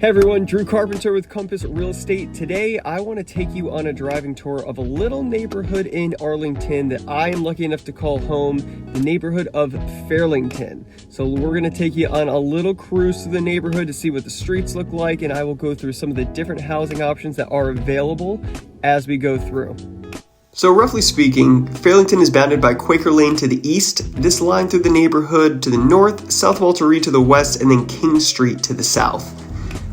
Hey everyone, Drew Carpenter with Compass Real Estate. Today, I want to take you on a driving tour of a little neighborhood in Arlington that I am lucky enough to call home, the neighborhood of Fairlington. So we're going to take you on a little cruise through the neighborhood to see what the streets look like, and I will go through some of the different housing options that are available as we go through. So roughly speaking, Fairlington is bounded by Quaker Lane to the east, this line through the neighborhood to the north, South Walter Reed to the west, and then King Street to the south.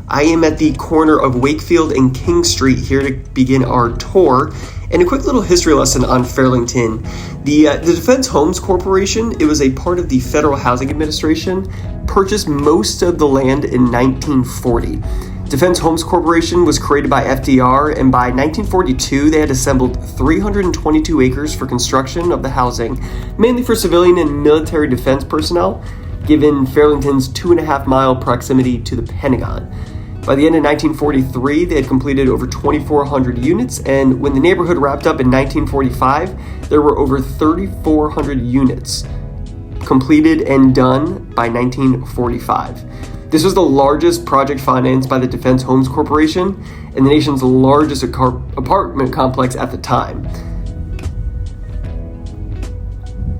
I am at the corner of Wakefield and King Street here to begin our tour. And a quick little history lesson on Fairlington. The Defense Homes Corporation, it was a part of the Federal Housing Administration, purchased most of the land in 1940. Defense Homes Corporation was created by FDR, and by 1942 they had assembled 322 acres for construction of the housing, mainly for civilian and military defense personnel, given Fairlington's 2.5-mile proximity to the Pentagon. By the end of 1943, they had completed over 2,400 units, and when the neighborhood wrapped up in 1945, there were over 3,400 units completed and done by 1945. This was the largest project financed by the Defense Homes Corporation and the nation's largest apartment complex at the time.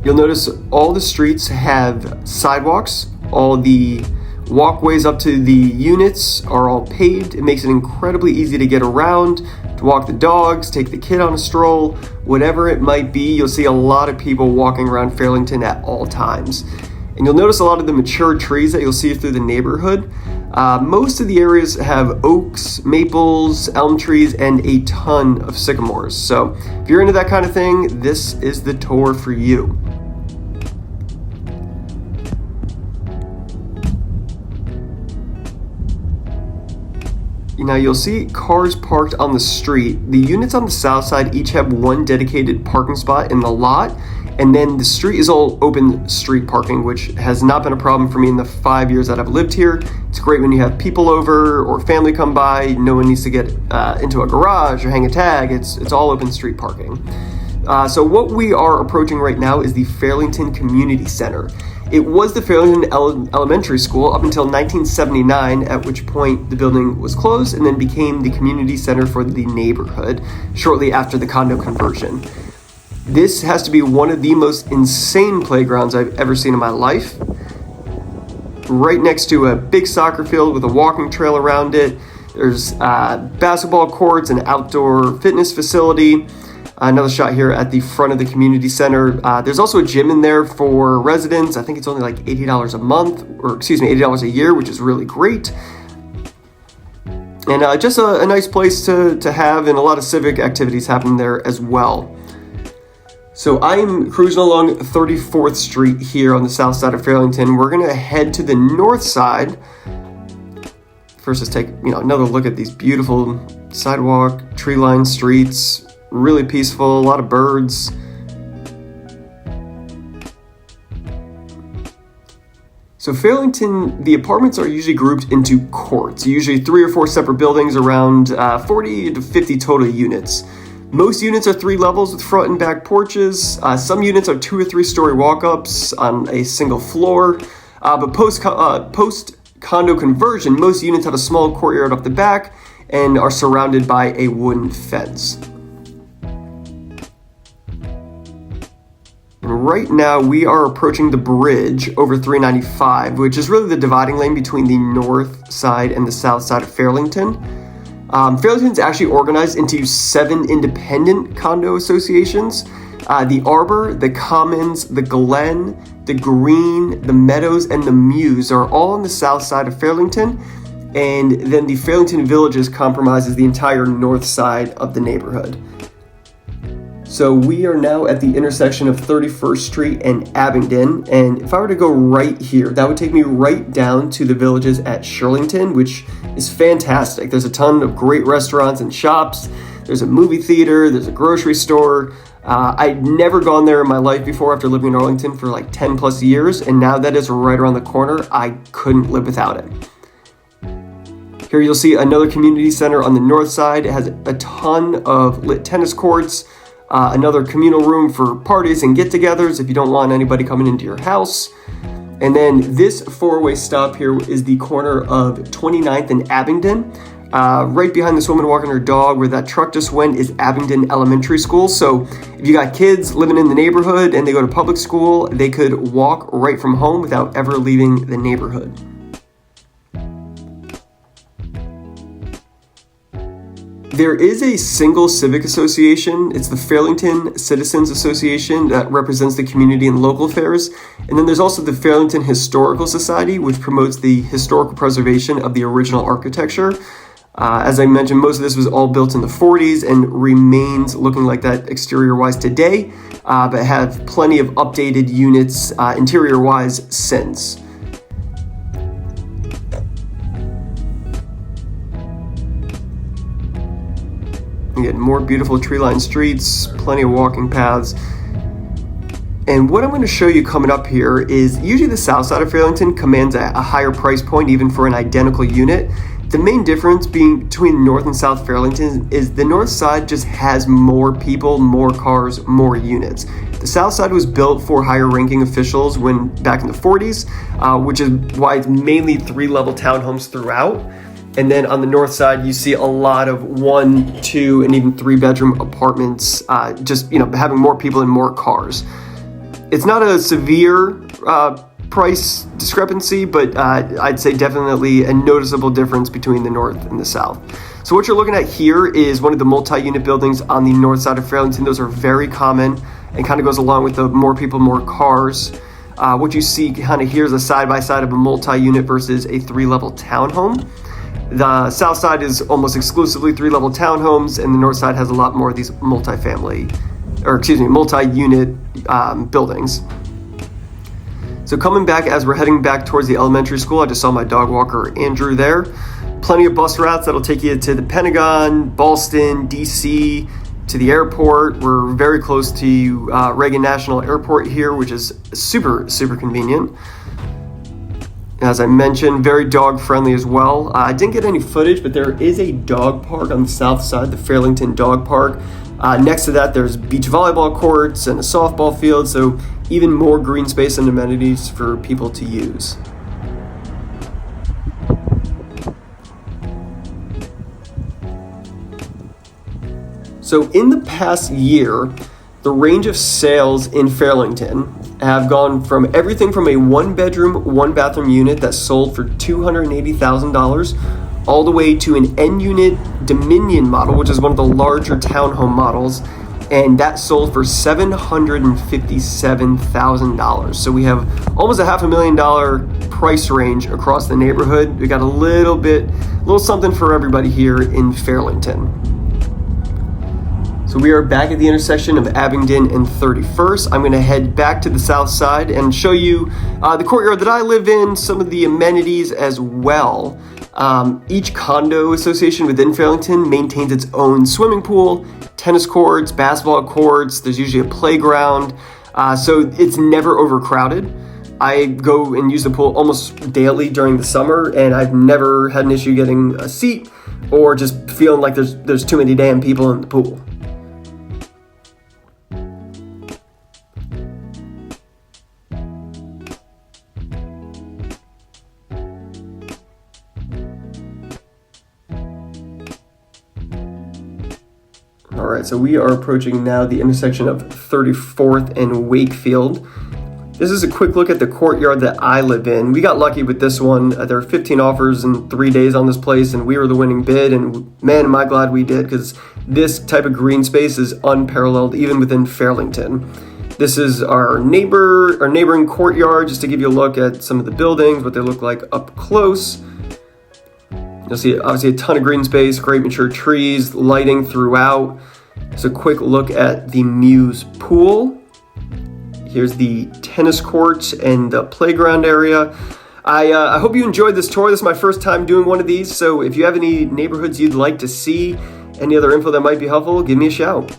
You'll notice all the streets have sidewalks, all the walkways up to the units are all paved. It makes it incredibly easy to get around, to walk the dogs, take the kid on a stroll, whatever it might be. You'll see a lot of people walking around Fairlington at all times. And you'll notice a lot of the mature trees that you'll see through the neighborhood. Most of the areas have oaks, maples, elm trees, and a ton of sycamores. So if you're into that kind of thing, this is the tour for you. Now you'll see cars parked on the street. The units on the south side each have one dedicated parking spot in the lot, and then the street is all open street parking, which has not been a problem for me in the 5 years that I've lived here. It's great when you have people over or family come by. No one needs to get into a garage or hang a tag. It's all open street parking. So what we are approaching right now is the Fairlington Community Center. It was the Fairlington Elementary School up until 1979, at which point the building was closed and then became the community center for the neighborhood shortly after the condo conversion. This has to be one of the most insane playgrounds I've ever seen in my life. Right next to a big soccer field with a walking trail around it. There's basketball courts, an outdoor fitness facility. Another shot here at the front of the community center. There's also a gym in there for residents. I think it's only like $80 a month, or $80 a year, which is really great. And just a nice place to have, and a lot of civic activities happen there as well. So I'm cruising along 34th Street here on the south side of Fairlington. We're gonna head to the north side. First, let's take another look at these beautiful sidewalk, tree-lined streets. Really peaceful, a lot of birds. So Fairlington, the apartments are usually grouped into courts, usually 3 or 4 separate buildings, around 40 to 50 total units. Most units are 3 levels with front and back porches. Some units are 2 or 3 story walk-ups on a single floor. But post condo conversion, most units have a small courtyard off the back and are surrounded by a wooden fence. Right now, we are approaching the bridge over 395, which is really the dividing lane between the north side and the south side of Fairlington. Fairlington's actually organized into 7 independent condo associations. The Arbor, the Commons, the Glen, the Green, the Meadows, and the Mews are all on the south side of Fairlington. And then the Fairlington Villages compromises the entire north side of the neighborhood. So we are now at the intersection of 31st Street and Abingdon, and if I were to go right here, that would take me right down to the Villages at Shirlington, which is fantastic. There's a ton of great restaurants and shops. There's a movie theater, there's a grocery store. I'd never gone there in my life before after living in Arlington for like 10 plus years, and now that is right around the corner, I couldn't live without it. Here you'll see another community center on the north side. It has a ton of lit tennis courts, another communal room for parties and get-togethers if you don't want anybody coming into your house. And then this four-way stop here is the corner of 29th and Abingdon. Right behind this woman walking her dog where that truck just went is Abingdon Elementary School. So if you got kids living in the neighborhood and they go to public school, they could walk right from home without ever leaving the neighborhood. There is a single civic association. It's the Fairlington Citizens Association that represents the community in local affairs. And then there's also the Fairlington Historical Society, which promotes the historical preservation of the original architecture. As I mentioned, most of this was all built in the 40s and remains looking like that exterior-wise today, but have plenty of updated units interior-wise since. Again, more beautiful tree-lined streets, plenty of walking paths. And what I'm going to show you coming up here is usually the south side of Fairlington commands a higher price point even for an identical unit. The main difference being between North and South Fairlington is the north side just has more people, more cars, more units. The south side was built for higher ranking officials back in the 40s, which is why it's mainly 3-level townhomes throughout. And then on the north side, you see a lot of 1, 2, and even 3-bedroom apartments, having more people and more cars. It's not a severe price discrepancy, but I'd say definitely a noticeable difference between the north and the south. So what you're looking at here is one of the multi-unit buildings on the north side of Fairlington. Those are very common and kind of goes along with the more people, more cars. What you see kind of here is a side-by-side of a multi-unit versus a 3-level townhome. The south side is almost exclusively 3-level townhomes, and the north side has a lot more of these multi-unit buildings. So coming back as we're heading back towards the elementary school, I just saw my dog walker Andrew there. Plenty of bus routes that'll take you to the Pentagon, Ballston, DC, to the airport. We're very close to Reagan National Airport here, which is super, super convenient. As I mentioned, very dog friendly as well. I didn't get any footage, but there is a dog park on the south side, the Fairlington Dog Park. Next to that, there's beach volleyball courts and a softball field, so even more green space and amenities for people to use. So in the past year, the range of sales in Fairlington have gone from everything from a 1-bedroom, 1-bathroom unit that sold for $280,000 all the way to an N-unit Dominion model, which is one of the larger townhome models, and that sold for $757,000. So we have almost a $500,000 price range across the neighborhood. We got a little something for everybody here in Fairlington. So we are back at the intersection of Abingdon and 31st. I'm going to head back to the south side and show you the courtyard that I live in, some of the amenities as well. Each condo association within Fairlington maintains its own swimming pool, tennis courts, basketball courts. There's usually a playground, so it's never overcrowded. I go and use the pool almost daily during the summer, and I've never had an issue getting a seat or just feeling like there's too many damn people in the pool. All right, so we are approaching now the intersection of 34th and Wakefield. This is a quick look at the courtyard that I live in. We got lucky with this one. There were 15 offers in 3 days on this place, and we were the winning bid, and man, am I glad we did, because this type of green space is unparalleled even within Fairlington. This is our neighboring courtyard, just to give you a look at some of the buildings, what they look like up close. You'll see obviously a ton of green space, great mature trees, lighting throughout. Just a quick look at the Muse pool. Here's the tennis courts and the playground area. I hope you enjoyed this tour. This is my first time doing one of these, so if you have any neighborhoods you'd like to see, any other info that might be helpful, give me a shout.